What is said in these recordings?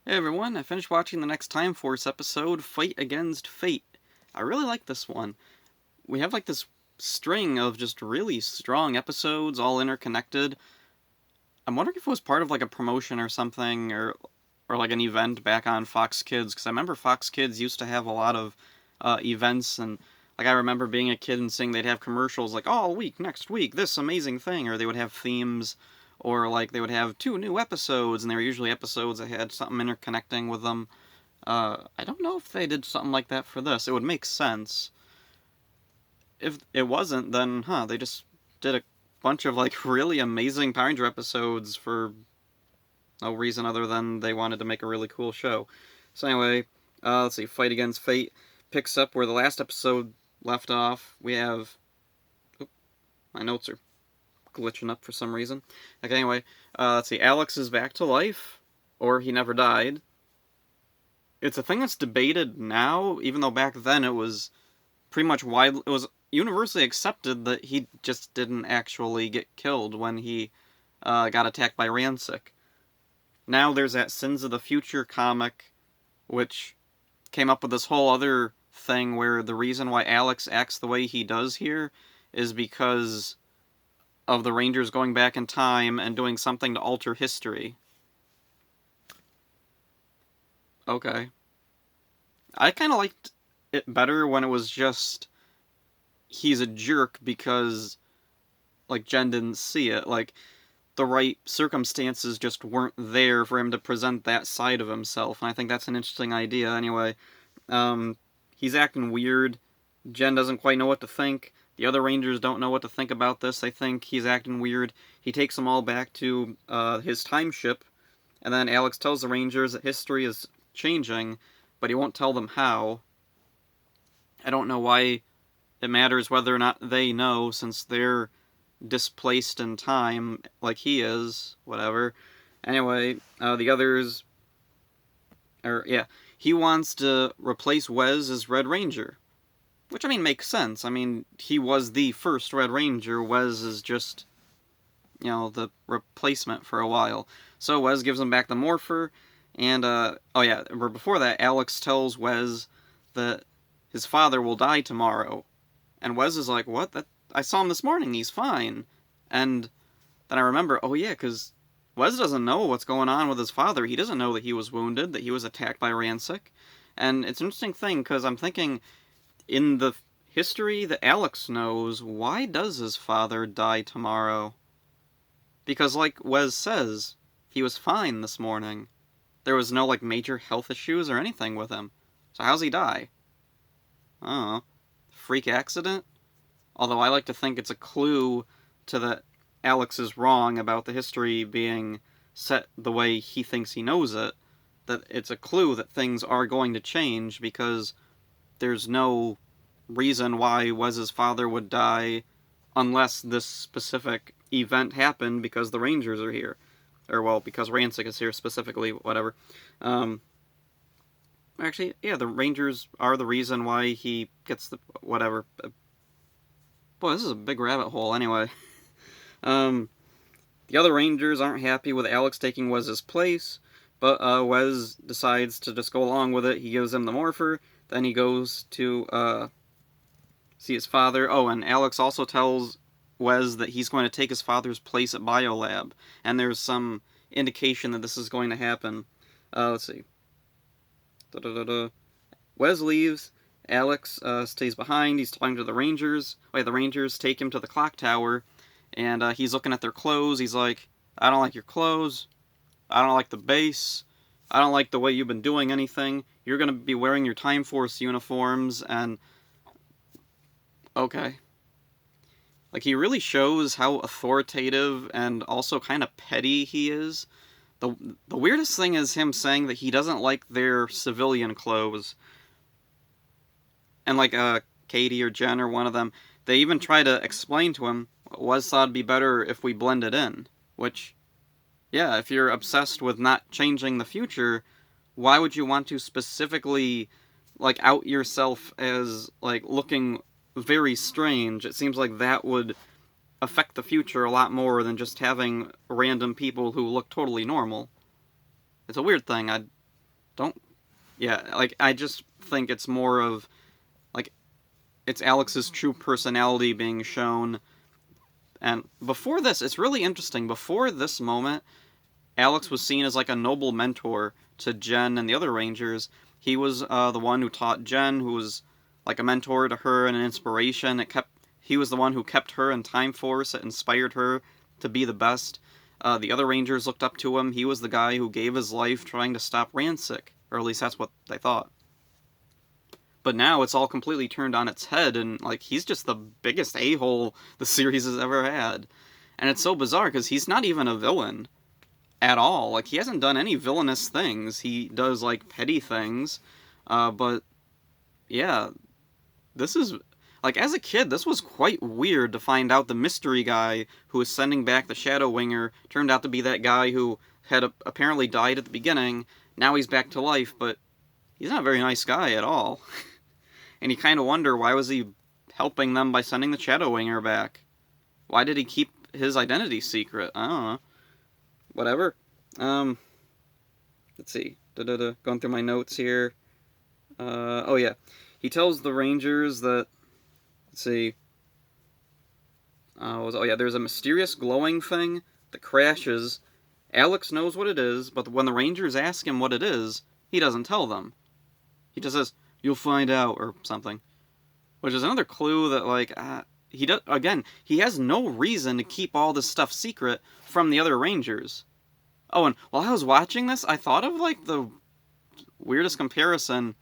Hey everyone, I finished watching the next Time Force episode, Fight Against Fate. I really like this one. We have like this string of just really strong episodes, all interconnected. I'm wondering if it was part of like a promotion or something, or like an event back on Fox Kids, because I remember Fox Kids used to have a lot of events, and like I remember being a kid and seeing they'd have commercials like, all week, next week, this amazing thing, or they would have themes, or like they would have 2 new episodes, and they were usually episodes that had something interconnecting with them. I don't know if they did something like that for this. It would make sense. If it wasn't, then, they just did a bunch of, like, really amazing Power Ranger episodes for no reason other than they wanted to make a really cool show. So anyway, let's see, Fight Against Fate picks up where the last episode left off. We have... Oop, my notes are glitching up for some reason. Okay, anyway, let's see, Alex is back to life, or he never died. It's a thing that's debated now, even though back then it was pretty much it was universally accepted that he just didn't actually get killed when he got attacked by Ransik. Now there's that Sins of the Future comic, which came up with this whole other thing where the reason why Alex acts the way he does here is because of the Rangers going back in time and doing something to alter history. Okay. I kind of liked it better when it was just he's a jerk because like Jen didn't see it. Like the right circumstances just weren't there for him to present that side of himself, and I think that's an interesting idea. Anyway, um, he's acting weird. Jen doesn't quite know what to think. The other Rangers don't know what to think about this. They think he's acting weird. He takes them all back to his time ship, and then Alex tells the Rangers that history is changing, but he won't tell them how. I don't know why it matters whether or not they know, since they're displaced in time like he is, whatever. Anyway, the others, he wants to replace Wes as Red Ranger, which I mean makes sense. I mean, he was the first Red Ranger. Wes is just, the replacement for a while. So Wes gives him back the Morpher, and before that, Alex tells Wes that his father will die tomorrow, and Wes is like, "What? That I saw him this morning. He's fine." And then I remember, oh yeah, because Wes doesn't know what's going on with his father. He doesn't know that he was wounded, that he was attacked by Ransik. And it's an interesting thing, because I'm thinking, in the history that Alex knows, why does his father die tomorrow? Because, like Wes says, he was fine this morning. There was no, like, major health issues or anything with him. So how's he die? I don't know. Freak accident? Although I like to think it's a clue to that Alex is wrong about the history being set the way he thinks he knows it. That it's a clue that things are going to change, because there's no reason why Wes's father would die unless this specific event happened because the Rangers are here. Or, well, because Ransik is here specifically, whatever. Um, Actually, yeah, the Rangers are the reason why he gets the whatever. Boy, this is a big rabbit hole anyway. Um, the other Rangers aren't happy with Alex taking Wes's place, but Wes decides to just go along with it. He gives him the Morpher, then he goes to see his father. Oh, and Alex also tells Wes that he's going to take his father's place at Biolab, and there's some indication that this is going to happen. Let's see. Da-da-da-da. Wes leaves. Alex stays behind. He's talking to the Rangers. The Rangers take him to the clock tower, and he's looking at their clothes. He's like, I don't like your clothes. I don't like the base. I don't like the way you've been doing anything. You're going to be wearing your Time Force uniforms, and... Okay. Like, he really shows how authoritative and also kind of petty he is. The weirdest thing is him saying that he doesn't like their civilian clothes. And, like, Katie or Jen or one of them, they even try to explain to him, Wes thought it'd be better if we blended in. Which, yeah, if you're obsessed with not changing the future, why would you want to specifically, like, out yourself as, like, looking very strange? It seems like that would affect the future a lot more than just having random people who look totally normal. It's a weird thing. Don't... Yeah, like, I just think it's more of, like, it's Alex's true personality being shown. And before this, it's really interesting. Before this moment, Alex was seen as, like, a noble mentor to Jen and the other Rangers. He was the one who taught Jen, who was, like, a mentor to her and an inspiration. He was the one who kept her in Time Force. It inspired her to be the best. The other Rangers looked up to him. He was the guy who gave his life trying to stop Ransik. Or at least that's what they thought. But now it's all completely turned on its head, and, like, he's just the biggest a-hole the series has ever had. And it's so bizarre, because he's not even a villain at all. Like, he hasn't done any villainous things. He does, like, petty things. But, yeah, this is... Like, as a kid, this was quite weird to find out the mystery guy who was sending back the Shadow Winger turned out to be that guy who had apparently died at the beginning. Now he's back to life, but he's not a very nice guy at all. And you kind of wonder, why was he helping them by sending the Shadow Winger back? Why did he keep his identity secret? I don't know. Whatever. Let's see. Going through my notes here. Oh yeah. He tells the Rangers that... Let's see. Oh yeah, there's a mysterious glowing thing that crashes. Alex knows what it is, but when the Rangers ask him what it is, he doesn't tell them. He just says, "You'll find out," or something. Which is another clue that, like, he has no reason to keep all this stuff secret from the other Rangers. Oh, and while I was watching this, I thought of, like, the weirdest comparison.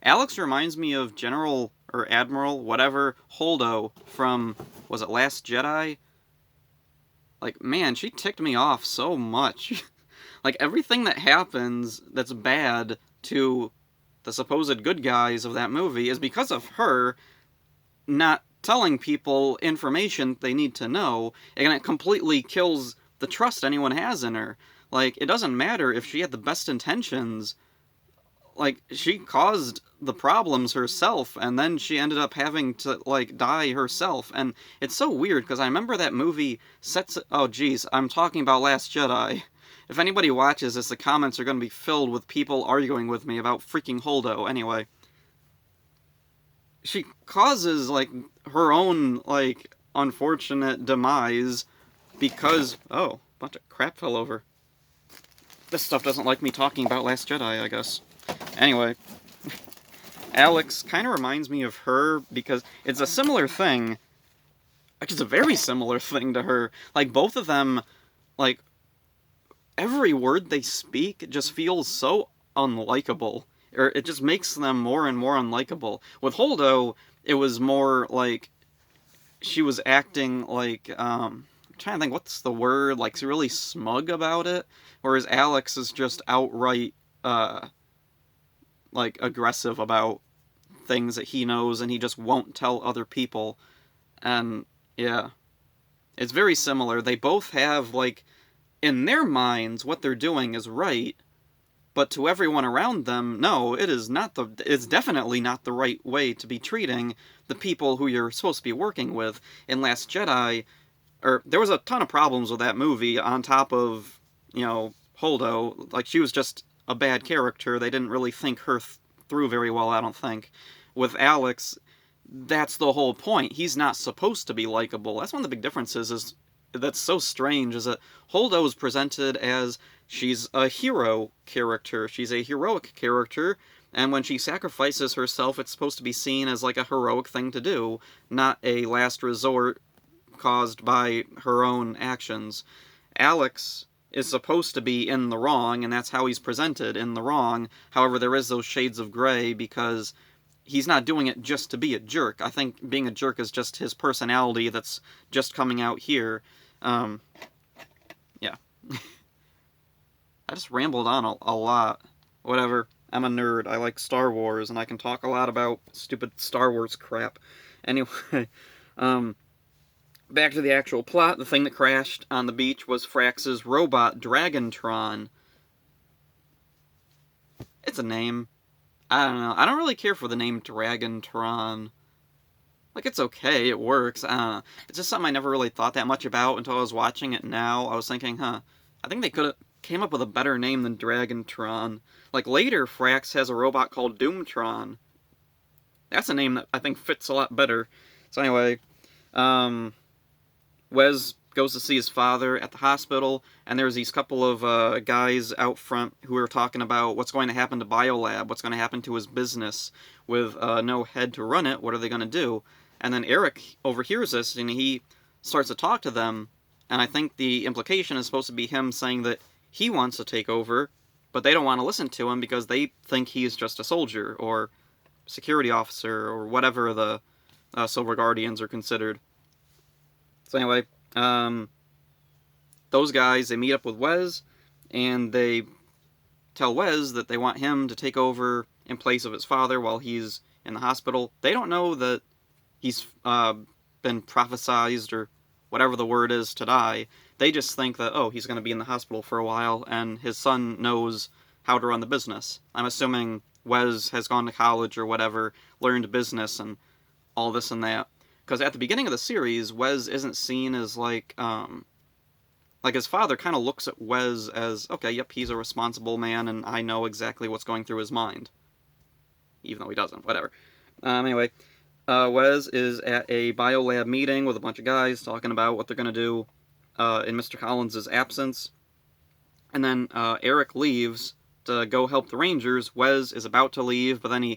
Alex reminds me of General, or Admiral, whatever, Holdo from, was it Last Jedi? Like, man, she ticked me off so much. Like, everything that happens that's bad to the supposed good guys of that movie is because of her not telling people information they need to know, and it completely kills the trust anyone has in her. Like, it doesn't matter if she had the best intentions. Like, she caused the problems herself, and then she ended up having to, like, die herself. And it's so weird, because I remember that movie sets... Oh, geez, I'm talking about Last Jedi. If anybody watches this, the comments are going to be filled with people arguing with me about freaking Holdo. Anyway. She causes, like, her own, like, unfortunate demise because... Oh, a bunch of crap fell over. This stuff doesn't like me talking about Last Jedi, I guess. Anyway, Alex kind of reminds me of her because it's a similar thing. Actually, it's a very similar thing to her. Like, both of them, like, every word they speak just feels so unlikable. Or it just makes them more and more unlikable. With Holdo, it was more like she was acting like, I'm trying to think, what's the word? Like, really smug about it. Whereas Alex is just outright, like, aggressive about things that he knows, and he just won't tell other people. And, yeah. It's very similar. They both have, like, in their minds, what they're doing is right, but to everyone around them, no, it's definitely not the right way to be treating the people who you're supposed to be working with. In Last Jedi, there was a ton of problems with that movie, on top of, Holdo. Like, she was just a bad character. They didn't really think her through very well, I don't think. With Alex, that's the whole point. He's not supposed to be likable. That's one of the big differences that's so strange, is that Holdo is presented as she's a hero character. She's a heroic character, and when she sacrifices herself, it's supposed to be seen as, like, a heroic thing to do, not a last resort caused by her own actions. Alex is supposed to be in the wrong, and that's how he's presented, in the wrong. However, there is those shades of gray, because he's not doing it just to be a jerk. I think being a jerk is just his personality that's just coming out here. Yeah. I just rambled on a lot. Whatever. I'm a nerd. I like Star Wars, and I can talk a lot about stupid Star Wars crap. Anyway, back to the actual plot. The thing that crashed on the beach was Frax's robot, Dragontron. It's a name. I don't know. I don't really care for the name Dragontron. Like, it's okay. It works. I don't know. It's just something I never really thought that much about until I was watching it now. I was thinking, I think they could have... came up with a better name than Dragontron. Like, later, Frax has a robot called Doomtron. That's a name that I think fits a lot better. So anyway, Wes goes to see his father at the hospital, and there's these couple of guys out front who are talking about what's going to happen to Biolab, what's going to happen to his business with no head to run it, what are they going to do? And then Eric overhears this, and he starts to talk to them, and I think the implication is supposed to be him saying that he wants to take over, but they don't want to listen to him because they think he's just a soldier, or security officer, or whatever the Silver Guardians are considered. So anyway, those guys, they meet up with Wes, and they tell Wes that they want him to take over in place of his father while he's in the hospital. They don't know that he's been prophesized, or whatever the word is, to die. They just think that, oh, he's going to be in the hospital for a while, and his son knows how to run the business. I'm assuming Wes has gone to college or whatever, learned business and all this and that. Because at the beginning of the series, Wes isn't seen as like his father kind of looks at Wes as, okay, yep, he's a responsible man, and I know exactly what's going through his mind. Even though he doesn't, whatever. Anyway, Wes is at a biolab meeting with a bunch of guys talking about what they're going to do in Mr. Collins' absence. And then Eric leaves to go help the Rangers. Wes is about to leave, but then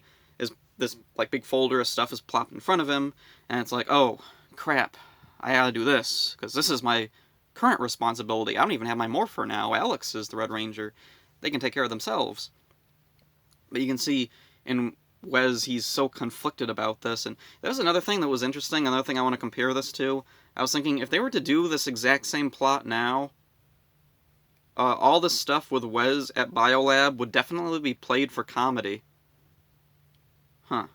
this like big folder of stuff is plopped in front of him, and it's like, oh, crap, I gotta do this, because this is my current responsibility. I don't even have my morpher now. Alex is the Red Ranger. They can take care of themselves. But you can see in Wes, he's so conflicted about this. And there's another thing that was interesting, another thing I want to compare this to. I was thinking, if they were to do this exact same plot now, all this stuff with Wes at Biolab would definitely be played for comedy. Huh.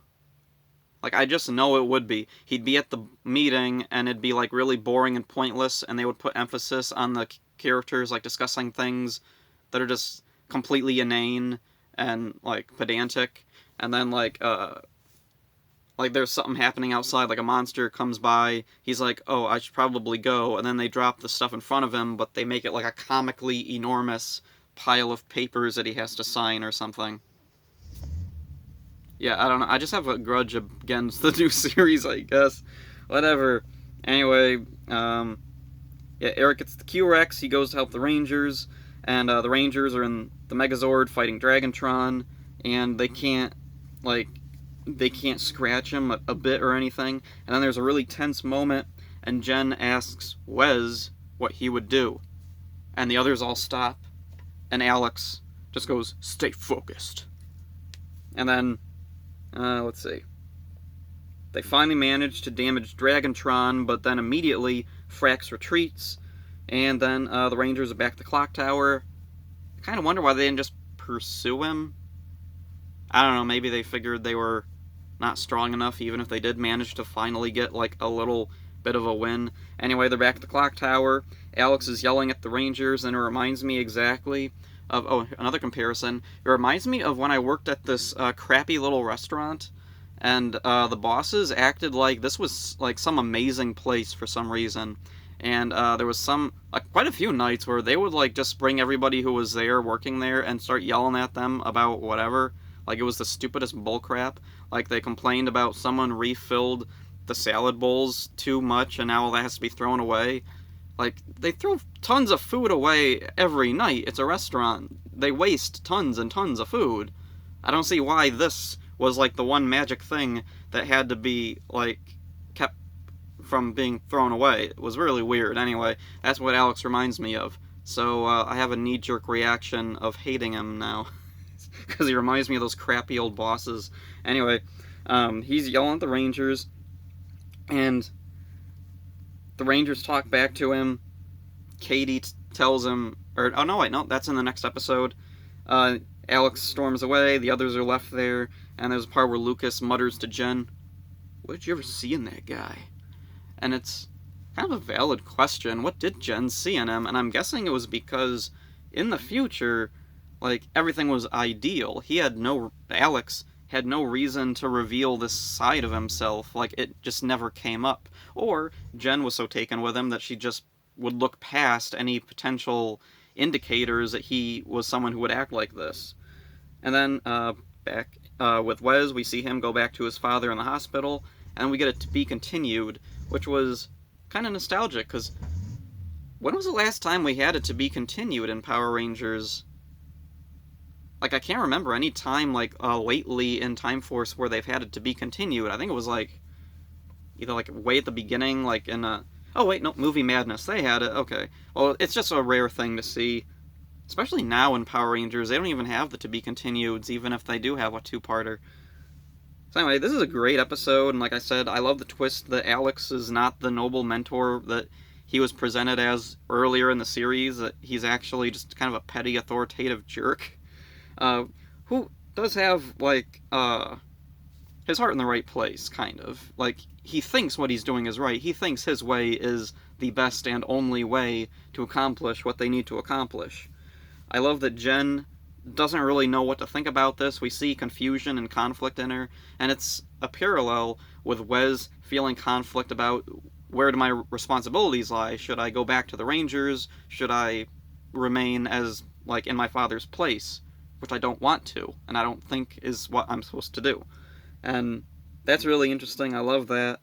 Like, I just know it would be. He'd be at the meeting, and it'd be, like, really boring and pointless, and they would put emphasis on the characters, like, discussing things that are just completely inane and, like, pedantic. And then, like, there's something happening outside, like a monster comes by, he's like, oh, I should probably go, and then they drop the stuff in front of him, but they make it, like, a comically enormous pile of papers that he has to sign or something. Yeah, I don't know. I just have a grudge against the new series, I guess. Whatever. Anyway, yeah, Eric gets the Q-Rex, he goes to help the Rangers, and the Rangers are in the Megazord fighting Dragontron, and they can't scratch him a bit or anything. And then there's a really tense moment, and Jen asks Wes what he would do. And the others all stop, and Alex just goes, stay focused. And then, let's see. They finally manage to damage Dragontron, but then immediately Frax retreats, and then the Rangers are back at the clock tower. I kind of wonder why they didn't just pursue him. I don't know, maybe they figured they were not strong enough, even if they did manage to finally get, like, a little bit of a win. Anyway, they're back at the clock tower. Alex is yelling at the Rangers, and it reminds me exactly of, oh, another comparison. It reminds me of when I worked at this crappy little restaurant, and the bosses acted like this was, like, some amazing place for some reason. And there was quite a few nights where they would, like, just bring everybody who was there, working there, and start yelling at them about whatever. Like, it was the stupidest bullcrap. Like, they complained about someone refilled the salad bowls too much, and now all that has to be thrown away. Like, they throw tons of food away every night. It's a restaurant. They waste tons and tons of food. I don't see why this was, like, the one magic thing that had to be, like, kept from being thrown away. It was really weird. Anyway, that's what Alex reminds me of. So, I have a knee-jerk reaction of hating him now. Because he reminds me of those crappy old bosses. Anyway, he's yelling at the Rangers, and the Rangers talk back to him. Katie tells him, that's in the next episode. Alex storms away, the others are left there, and there's a part where Lucas mutters to Jen, what did you ever see in that guy? And it's kind of a valid question. What did Jen see in him? And I'm guessing it was because in the future, like, everything was ideal. Alex had no reason to reveal this side of himself. Like, it just never came up. Or Jen was so taken with him that she just would look past any potential indicators that he was someone who would act like this. And then back with Wes, we see him go back to his father in the hospital, and we get it to be continued, which was kind of nostalgic, because when was the last time we had it to be continued in Power Rangers? Like, I can't remember any time, like, lately in Time Force where they've had it to be continued. I think it was, like, either, like, way at the beginning, like, in oh, wait, no, Movie Madness. They had it. Okay. Well, it's just a rare thing to see. Especially now in Power Rangers, they don't even have the to be continueds, even if they do have a two-parter. So anyway, this is a great episode, and like I said, I love the twist that Alex is not the noble mentor that he was presented as earlier in the series, that he's actually just kind of a petty, authoritative jerk, who does have, like, his heart in the right place, kind of. Like, he thinks what he's doing is right. He thinks his way is the best and only way to accomplish what they need to accomplish. I love that Jen doesn't really know what to think about this. We see confusion and conflict in her, and it's a parallel with Wes feeling conflict about where do my responsibilities lie. Should I go back to the Rangers? Should I remain as, like, in my father's place? Which I don't want to, and I don't think is what I'm supposed to do. And that's really interesting. I love that.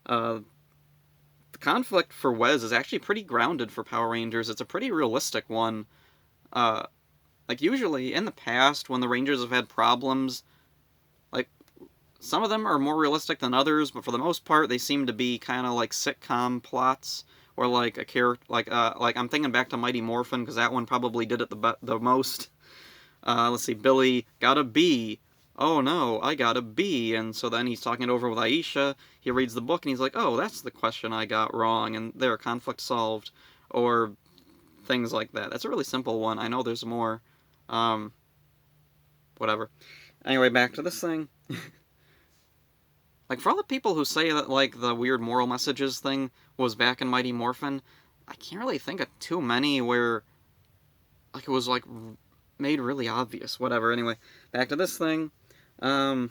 The conflict for Wes is actually pretty grounded for Power Rangers. It's a pretty realistic one. Like, usually, in the past, when the Rangers have had problems, like, some of them are more realistic than others, but for the most part, they seem to be kind of like sitcom plots, or like a character, like I'm thinking back to Mighty Morphin, because that one probably did it the most. Let's see, Billy got a B. Oh no, I got a B. And so then he's talking it over with Aisha, he reads the book, and he's like, oh, that's the question I got wrong, and there, conflict solved. Or things like that. That's a really simple one. I know there's more. Whatever. Anyway, back to this thing. Like, for all the people who say that, like, the weird moral messages thing was back in Mighty Morphin, I can't really think of too many where, like, it was, like, made really obvious. Whatever. Anyway, back to this thing. Oh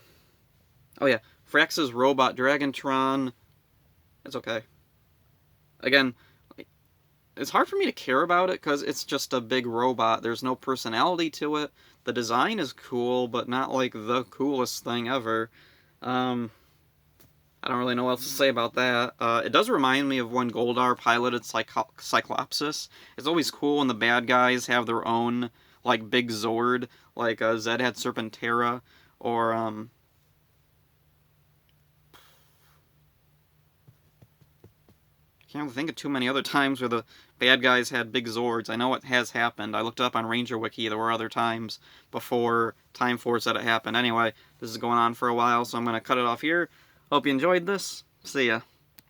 yeah, Frax's robot Dragantron. It's okay. Again, it's hard for me to care about it because it's just a big robot. There's no personality to it. The design is cool, but not like the coolest thing ever. I don't really know what else to say about that. It does remind me of when Goldar piloted Cyclopsis. It's always cool when the bad guys have their own, like, big Zord, like Zed had Serpentera, or can't think of too many other times where the bad guys had big Zords. I know it has happened. I looked up on Ranger Wiki. There were other times before Time Force that it happened. Anyway, this is going on for a while, so I'm going to cut it off here. Hope you enjoyed this. See ya.